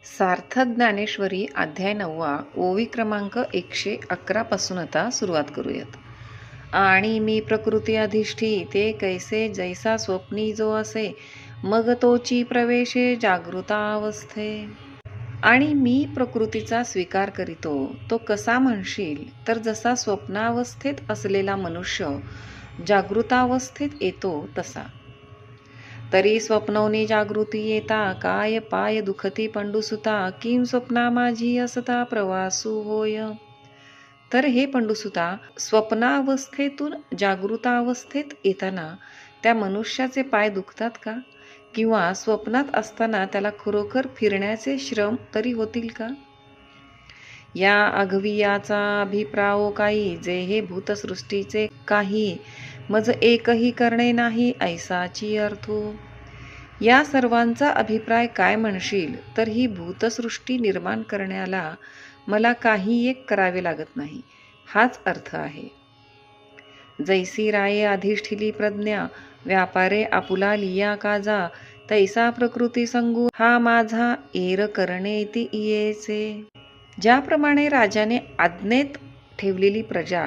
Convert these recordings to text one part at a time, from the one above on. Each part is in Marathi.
सार्थक ज्ञानेश्वरी अध्याय 9 ओवी क्रमांक 111 पासून आता सुरुवात करूयात. आणि मी प्रकृती अधिष्ठी ते कैसे जैसा स्वप्नी जो असे मग तोची प्रवेशे जागृतावस्थे. आणि मी प्रकृतीचा स्वीकार करीतो तो कसा म्हणशील तर जसा स्वप्नावस्थेत असलेला मनुष्य जागृतावस्थेत येतो तसा. तरी स्वप्नवनी जागृती येता काय पाय दुखती पंडुसुता किं स्वप्ना माझी असता प्रवासू होय. तर हे पंडुसुता, स्वप्नावस्थेतून जागृतावस्थेत येताना त्या मनुष्याचे पाय दुखतात का, किंवा स्वप्नात असताना त्याला खरोखर फिरण्याचे श्रम तरी होतील का. या अघवियाचा अभिप्रायो काही जे हे भूतसृष्टीचे काही मज एकही करणे नाही ऐसाची अर्थो. या सर्वांचा अभिप्राय काय म्हणशील तर ही भूतसृष्टी निर्माण करण्याला मला काही एक करावे लागत नाही, हाच अर्थ आहे. जैसी राये अधिष्ठिली प्रज्ञा व्यापारे आपुला लिया काजा तैसा प्रकृती संगू हा माझा एर करणे ती येचे. ज्याप्रमाणे राजाने आज्ञेत ठेवलेली प्रजा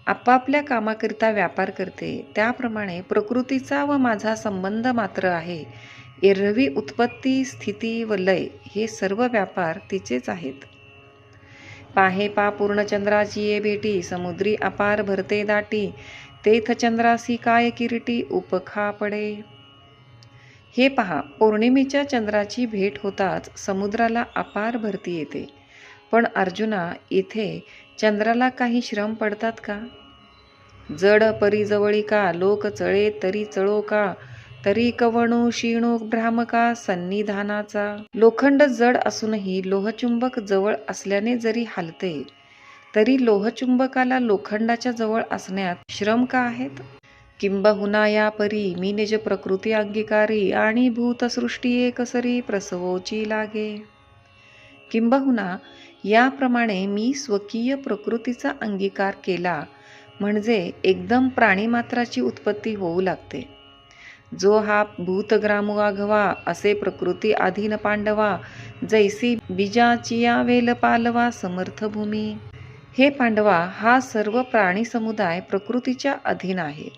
आपापल्या कामाकरिता व्यापार करते, त्याप्रमाणे प्रकृतीचा व माझा संबंध मात्र आहे. एरवी उत्पत्ती स्थिती व लय हे सर्व व्यापार तिचेच आहेत. पाहे पा पूर्ण चंद्राची ये भेटी समुद्री अपार भरते दाटी तेथ चंद्रासी काय किरीटी उपखा पडे. हे पहा, पौर्णिमेच्या चंद्राची भेट होताच समुद्राला अपार भरती येते. पण अर्जुना, इथे चंद्राला काही श्रम पडतात का. जड परिजवळी का लोक चळे तरी चळो का तरी कवणू शिणू भ्रामका सन्निधानाचा. लोखंड जड असूनही लोहचुंबक जवळ असल्याने जरी हलते तरी लोहचुंबकाला लोखंडाच्या जवळ असण्यात श्रम का आहेत. किंबहुना या परी मी निज प्रकृती अंगीकारी आणि भूतसृष्टी एकसरी प्रसवोची लागे. किंबहुना याप्रमाणे मी स्वकीय प्रकृतीचा अंगीकार केला म्हणजे एकदम प्राणीमात्राची उत्पत्ती होऊ लागते. जो हा भूतग्रामो आघवा असे प्रकृती अधीन पांडवा जैसी बीजाची या वेल पालवा समर्थ भूमी. हे पांडवा, हा सर्व प्राणी समुदाय प्रकृतीच्या अधीन आहे.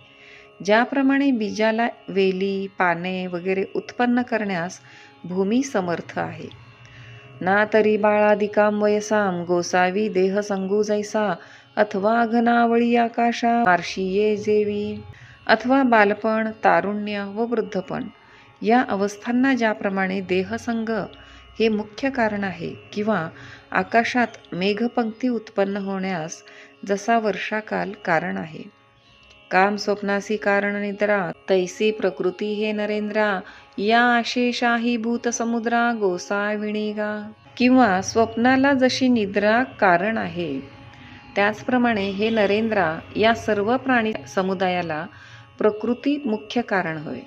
ज्याप्रमाणे बीजाला वेली पाने वगैरे उत्पन्न करण्यास भूमी समर्थ आहे. ना तरी बाळादिकाम वयसाम गोसावी देह संगू जैसा अथवा घनावळी आकाशा मार्शिये जेवी. अथवा बालपण तारुण्य व वृद्धपण या अवस्थांना ज्याप्रमाणे देहसंग हे मुख्य कारण आहे, किंवा आकाशात मेघपंक्ती उत्पन्न होण्यास जसा वर्षाकाल कारण आहे. काम स्वप्नासी कारण निद्रा तैसी प्रकृती हे नरेंद्रा या आशेषाही भूतसमुद्रा गोसाविणीगा. किंवा स्वप्नाला जशी निद्रा कारण आहे त्याचप्रमाणे हे नरेंद्रा या सर्व प्राणी समुदायाला प्रकृती मुख्य कारण होय.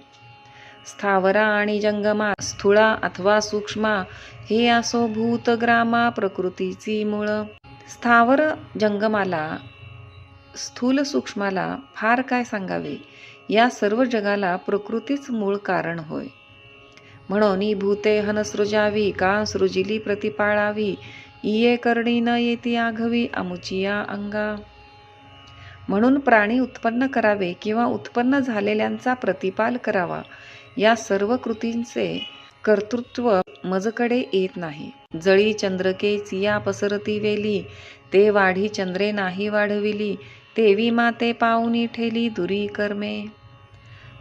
स्थावरा आणि जंगमा स्थूळा अथवा सूक्ष्मा हे असो भूतग्रामा प्रकृतीची मूळ. स्थावर जंगमाला स्थूल सूक्ष्माला फार काय सांगावे, या सर्व जगाला प्रकृतीच मूळ कारण होय. म्हणून भूते हन सृजावी का सृजिली प्रतिपाळावी इये करणी न येती आघवी अमुचिया अंगा. म्हणून प्राणी उत्पन्न करावे किंवा उत्पन्न झालेल्यांचा प्रतिपाल करावा, या सर्व कृतींचे कर्तृत्व मजकडे येत नाही. जळी चंद्रके चिया पसरती वेली ते वाढी चंद्रे नाही वाढविली तेवी माते पाऊनी ठेली दुरी कर्मे.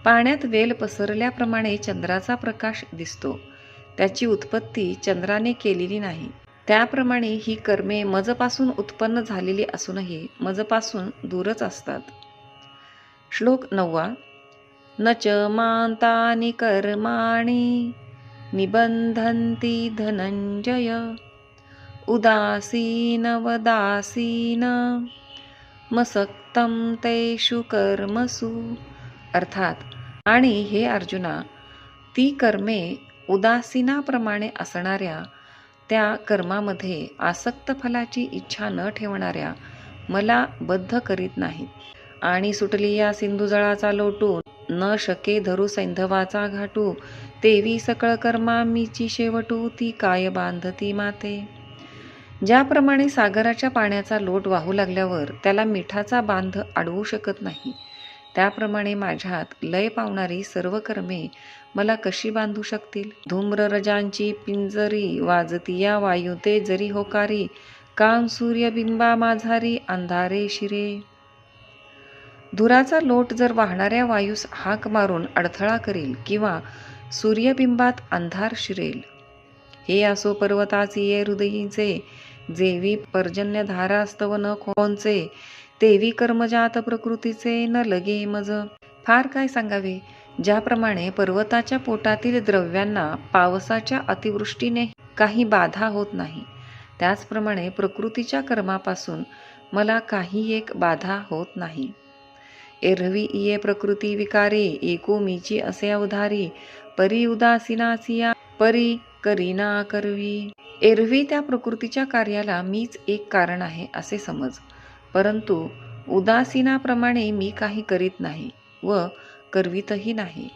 पाण्यात वेल पसरल्याप्रमाणे चंद्राचा प्रकाश दिसतो, त्याची उत्पत्ती चंद्राने केलेली नाही. त्याप्रमाणे ही कर्मे मजपासून उत्पन्न झालेली असूनही मजपासून दूरच असतात. श्लोक 9. न च मांतानि कर्माणि निबंधन्ति धनंजय उदासीन वदासीन मसक्तं तेषु कर्मसु. अर्थात, आणि हे अर्जुना, ती कर्मे उदासीनाप्रमाणे असणाऱ्या त्या कर्मामध्ये आसक्त फलाची इच्छा न ठेवणाऱ्या मला बद्ध करीत नाहीत. आणि सुटली या सिंधुजळाचा लोटून न शके धरू सैंधवाचा घाटू, तेवी सकळ कर्मा मीची शेवटू, ती काय बांधती माते. ज्याप्रमाणे सागराच्या पाण्याचा लोट वाहू लागल्यावर त्याला मिठाचा बांध अडवू शकत नाही, त्याप्रमाणे माझ्यात लय पावणारी सर्व कर्मे मला कशी बांधू शकतील. धूम्ररजांची पिंजरी वाजती या वायू ते जरी होकारी, काम सूर्यबिंबा माझारी अंधारे शिरे. धुराचा लोट जर वाहणाऱ्या वायूस हाक मारून अडथळा करील किंवा सूर्यबिंबात अंधार शिरेल. हे असो पर्वताची ये हृदयीचे, जेवी पर्जन्यधारास्तव न खोंचे, तेवी कर्मजात प्रकृतीचे न लगे मज. फार काय सांगावे. ज्याप्रमाणे पर्वताच्या पोटातील द्रव्यांना पावसाच्या अतिवृष्टीने काही बाधा होत नाही, त्याचप्रमाणे प्रकृतीच्या कर्मापासून मला काही एक बाधा होत नाही. एरवी इये प्रकृती विकारे, एकू मीची असे अवधारी, परी उदासीनासिया परी करीना करवी. एरवी त्या प्रकृतीच्या कार्याला मीच एक कारण आहे असे समज, परंतु उदासीनाप्रमाणे मी काही करीत नाही व करवीतही नाही.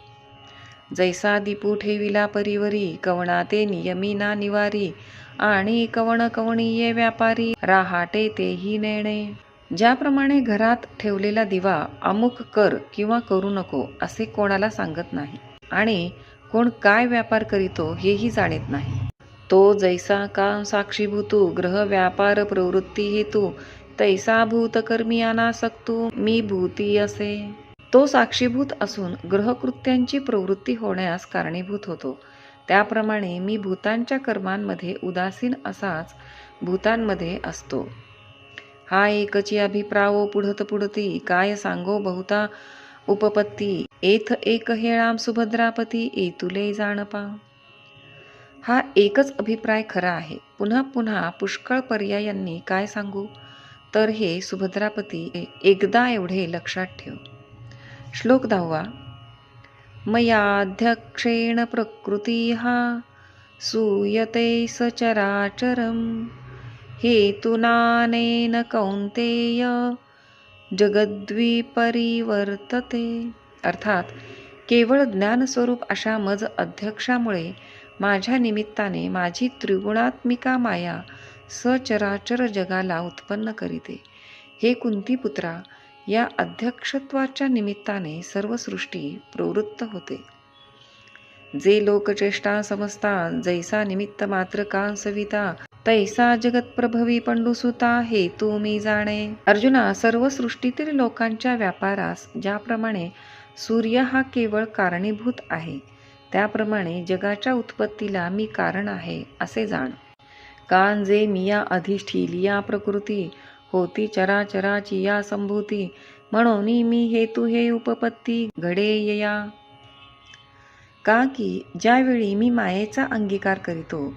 जैसा दीपू ठेविला परिवरी, कवणा ते नियमी ना निवारी, आणि कवण कवणीये व्यापारी, राहाटे तेही नेणे. ज्याप्रमाणे घरात ठेवलेला दिवा अमुक कर किंवा करू नको असे कोणाला सांगत नाही, आणि कोण काय व्यापार करीतो हेही जाणत नाही, तो जैसा का साक्षीभूतू ग्रह व्यापार प्रवृत्ती हेतू, तैसा भूतकर्मी अनासक्तू मी भूती असे. तो साक्षीभूत असून ग्रहकृत्यांची प्रवृत्ती होण्यास कारणीभूत होतो, त्याप्रमाणे मी भूतांच्या कर्मांमध्ये उदासीन असाच भूतांमध्ये असतो. हा एकची अभिप्रावो पुढत पुढती, काय सांगो बहुता उपपत्ती, एथ एक हेळाम सुभद्रापती एतुले जाणपा. हा एकच अभिप्राय खरा आहे, पुन्हा पुन्हा पुष्कळ पर्यायांनी काय सांगू. तर हे सुभद्रापती एकदा एवढे लक्षात ठेव. श्लोक 10. मयाध्यक्षेण प्रकृतिहा सूयते सचराचरं, हेतुनानेन कौन्तेय जगद्विपरिवर्तते. अर्थात केवळ ज्ञानस्वरूप अशा मज अध्यक्षामुळे माझ्या निमित्ताने माझी त्रिगुणात्मिका माया सचराचर जगाला उत्पन्न करीते. हे कुंतीपुत्रा, या अध्यक्षत्वाच्या निमित्ताने सर्व सृष्टी प्रवृत्त होते. जे लोकचेष्टा समजता, जैसा निमित्त मात्र का सविता, तैसा जगत प्रभवी पंडुसुता हेतू मी जाणे. अर्जुना, सर्व सृष्टीतील लोकांच्या व्यापारास ज्याप्रमाणे सूर्य हा केवळ कारणीभूत आहे, त्याप्रमाणे जगाच्या उत्पत्तीला मी कारण आहे असे जाण. कान जे मिया अधिष्ठिलिया प्रकृती, होती चराचराची या संभूती, म्हणून मी हेतू हे उपपत्ती घडेयया. का की ज्यावेळी मी मायेचा अंगीकार करीतो,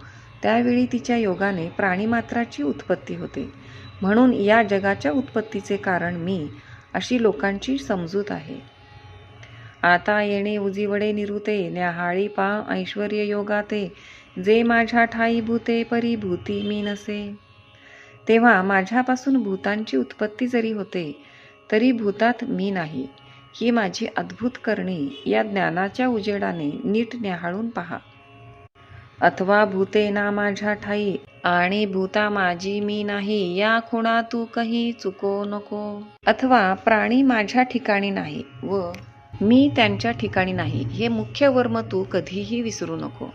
त्यावेळी तिच्या योगाने प्राणीमात्राची उत्पत्ती होते, म्हणून या जगाच्या उत्पत्तीचे कारण मी अशी लोकांची समजूत आहे. आता येणे उजिवडे निरुते, न्याहाळी पा ऐश्वर्य योगाते, जे माझ्या ठाई भूते परिभूती मी नसे. तेव्हा माझ्यापासून भूतांची उत्पत्ती जरी होते, तरी भूतात मी नाही, ही माझी अद्भुत करणी या ज्ञानाच्या उजेडाने नीट न्याहाळून पहा. अथवा भूते ना माझ्या ठाई, आणि भूता माझी मी नाही, या खुणा तू कही चुको नको. अथवा प्राणी माझ्या ठिकाणी नाही व मी त्यांच्या ठिकाणी नाही, हे मुख्य वर्म तू कधीही विसरू नको.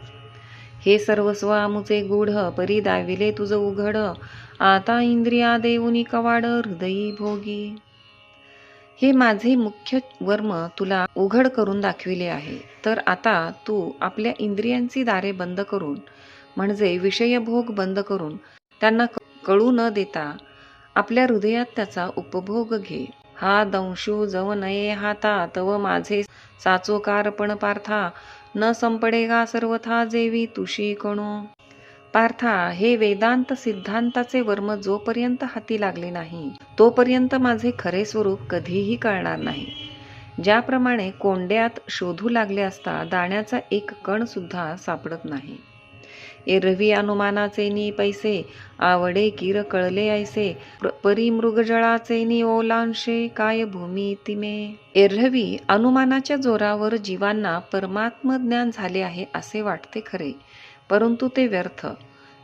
हे सर्वस्व आमुचे गूढ, परी दाविले तुझ उघड, आता इंद्रिया देऊनी कवाड हृदयी भोगी. हे माझे मुख्य वर्म तुला उघड करून दाखविले आहे, तर आता तू आपल्या इंद्रियांची दारे बंद करून, म्हणजे विषयभोग बंद करून, त्यांना कळू न देता आपल्या हृदयात त्याचा उपभोग घे. हा दंशू जव नये हाता, तव माझे साचोकारपण पार्था, न संपडेगा सर्वथा जेवी तुशी कणो. पार्था, हे वेदांत सिद्धांताचे वर्म जोपर्यंत हाती लागले नाही, तोपर्यंत माझे खरे स्वरूप कधीही कळणार नाही. ज्याप्रमाणे कोंड्यात शोधू लागले असता दाण्याचा एक कण सुद्धा सापडत नाही, एरवी अनुमानाचे नी पैसे, आवडे किर कळले ऐसे, परी मृगजळाचे नी ओलांशे, काय भूमी तिमे. एरवी अनुमानाच्या जोरावर जीवांना परमात्मज्ञान झाले आहे असे वाटते खरे, परंतु ते व्यर्थ.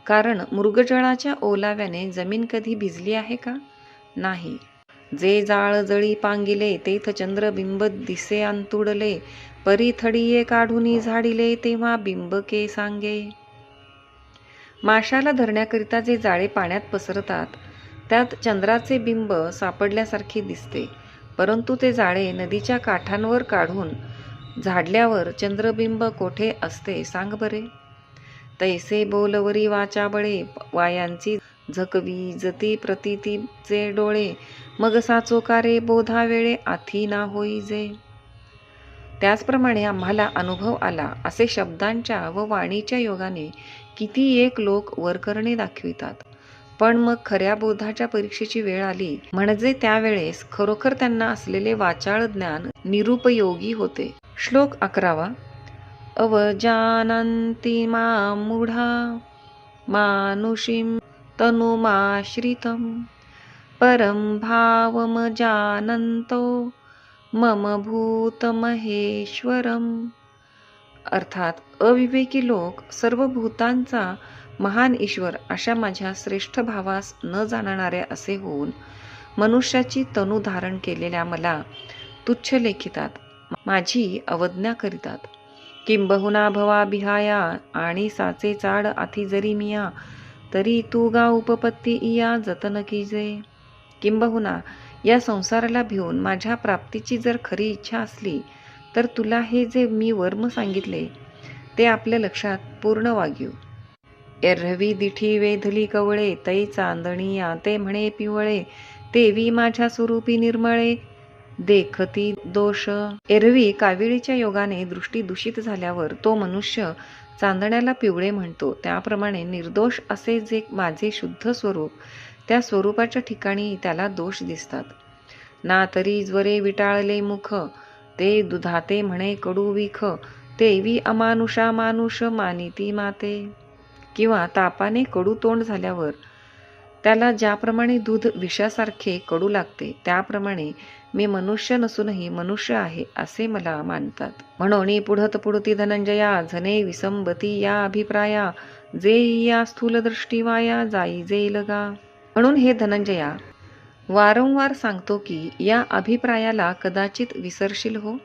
कारण मृगजळाच्या ओलाव्याने जमीन कधी भिजली आहे का? नाही. जे जाळ जळी पांगिले, तेथ चंद्रबिंब दिसे अंतुडले, परी थडिये काढूनी झाडिले, तेव्हा बिंबके सांगे. माशाला धरण्याकरिता जे जाळे पाण्यात पसरतात, त्यात चंद्राचे बिंब सापडल्यासारखे दिसते, परंतु ते जाळे नदीच्या काठांवर काढून झाडल्यावर चंद्रबिंब कोठे असते सांग बरे. तैसे बोलवरी वाचा बळे, वायांची झकवी जती प्रतीतीचे डोळे, मग साचोकारे बोधा वेळे आथी ना होई जे. त्याचप्रमाणे आम्हाला अनुभव आला असे शब्दांच्या व वाणीच्या योगाने किती एक लोक वरकरणे दाखवितात, पण मग खऱ्या बोधाच्या परीक्षेची वेळ आली म्हणजे त्यावेळेस खरोखर त्यांना असलेले वाचाळ ज्ञान निरुपयोगी होते. श्लोक 11. अवजानन्ति मां मूढा मानुषीं तनुमाश्रितं, परं भावमजानन्तो मम भूतमहेश्वरम. अर्थात अविवेकी लोक सर्व भूतांचा महान ईश्वर अशा माझ्या श्रेष्ठ भावास न जाणणारे असे होऊन मनुष्याची तनु धारण केलेल्या मला तुच्छ लेखितात, माझी अवज्ञा करीतात. किंबहुना भवा बिहाया आणि साचे चाड आथी जरी मिया, तरी तू गा उपपत्ती इया जतन कीजे. किंबहुना या संसाराला भिवून माझ्या प्राप्तीची जर खरी इच्छा असली तर तुला हे जे मी वर्म सांगितले ते आपल्या लक्षात पूर्ण वागीव. एरवी दिठी वेधली कवळे, तै चांदणिया ते म्हणे पिवळे, तेवी माझ्या स्वरूपी निर्मळे देखती दोष. एरवी काविळीच्या योगाने दृष्टी दूषित झाल्यावर तो मनुष्य चांदण्याला पिवळे म्हणतो, त्याप्रमाणे निर्दोष असे जे माझे शुद्ध स्वरूप, त्या स्वरूपाच्या ठिकाणी त्याला दोष दिसतात. ना तरी ज्वरे विटाळले मुख, ते दुधाते म्हणे कडू विख, तेवी अमानुषा मानुष मानिती माते. किंवा तापाने कडू तोंड झाल्यावर त्याला ज्याप्रमाणे दूध विषासारखे कडू लागते, त्याप्रमाणे मी मनुष्य नसूनही मनुष्य आहे असे मला मानतात. म्हणून पुढत पुढती धनंजया, झने विसंबती या अभिप्राया, जे या स्थूल दृष्टी वाया जाई जे लगा. म्हणून हे धनंजया, वारंवार सांगतो की या अभिप्रायाला कदाचित विसरशील हो.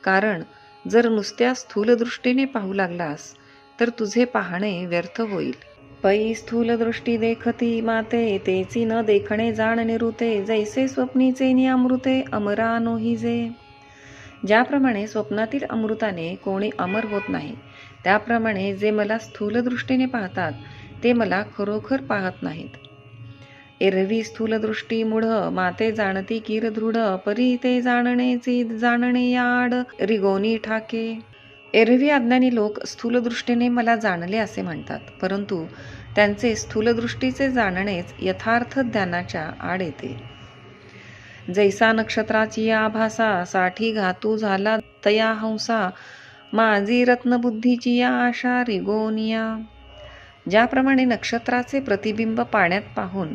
कारण जर नुसत्या स्थूल दृष्टीने पाहू लागलास तर तुझे पाहणे व्यर्थ होईल. पै स्थूल दृष्टी देखती माते, तेची न देखणे जाण निरुते, जैसे स्वप्नीचे नि अमृते अमरा नोहिजे. ज्याप्रमाणे स्वप्नातील अमृताने कोणी अमर होत नाही, त्याप्रमाणे जे मला स्थूल दृष्टीने पाहतात ते मला खरोखर पाहत नाहीत. एरवी स्थूल दृष्टी मूढ माते जाणती कीर दृढ, परी ते जाणणेची जाणणे याड रिगोनी ठाके. एरवी अज्ञानी लोक स्थूल दृष्टीने मला जाणले असे म्हणतात, परंतु त्यांचे स्थूल दृष्टीचे जाणणेच यथार्थ ज्ञानाच्या आड येते. जैसा नक्षत्राची आभासा, साठी घातू झाला तया हंसा, माझी रत्नबुद्धीची या आशा रिगोनिया. ज्याप्रमाणे नक्षत्राचे प्रतिबिंब पाण्यात पाहून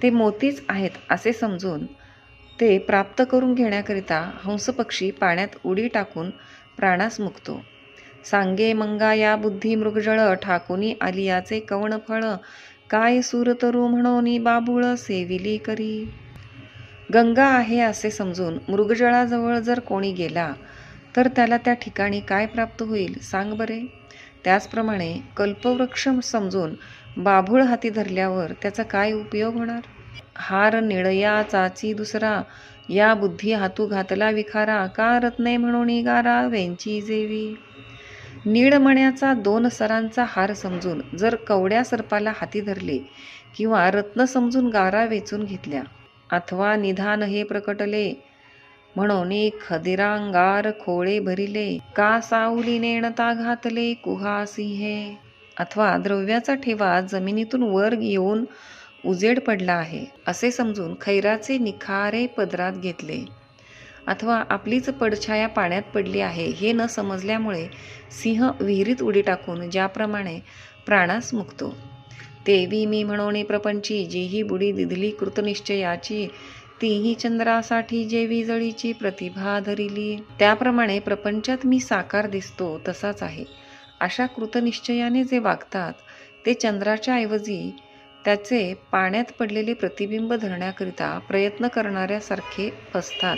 ते मोतीच आहेत असे समजून ते प्राप्त करून घेण्याकरिता हंसपक्षी पाण्यात उडी टाकून प्राणास मुकतो. सांगे मंगा या बुद्धी मृगजळ, ठाकुनी आलियाचे कवण फळ, काय सुरतरू म्हणोनी बाबुळ सेविली करी. गंगा आहे असे समजून मृगजळाजवळ जर कोणी गेला तर त्याला त्या ठिकाणी काय प्राप्त होईल सांग बरे. त्याचप्रमाणे कल्पवृक्ष समजून बाभूळ हाती धरल्यावर त्याचा काय उपयोग होणार. हार निळया चाची दुसरा, या बुद्धी हातू घातला विखारा, का रत्ने म्हणून गारा वेंची जेवी. नीळमण्याचा 2 सरांचा हार समजून जर कवड्या सर्पाला हाती धरले किंवा रत्न समजून गारा वेचून घेतल्या, अथवा निधान हे प्रकटले म्हणून खदिरांगार खोळे भरिले, का सावली नेणता घातले कुहासिंहे. अथवा द्रव्याचा ठेवा जमिनीतून वर येऊन उजेड पडला आहे असे समजून खैराचे निखारे पदरात घेतले, अथवा आपलीच पडछाया पाण्यात पडली आहे हे न समजल्यामुळे सिंह विहिरीत उडी टाकून ज्याप्रमाणे प्राणास मुक्तो. तेवी मी म्हणोनी प्रपंची, जीही बुडी दिधली कृतनिश्चयाची, तीही चंद्रासाठी जेवी जळीची प्रतिभा धरिली. त्याप्रमाणे प्रपंचात मी साकार दिसतो तसाच आहे. अशा कृतनिश्चयाने जे वागतात ते चंद्राच्या ऐवजी त्याचे पाण्यात पडलेले प्रतिबिंब धरण्याकरिता प्रयत्न करणाऱ्यासारखे असतात.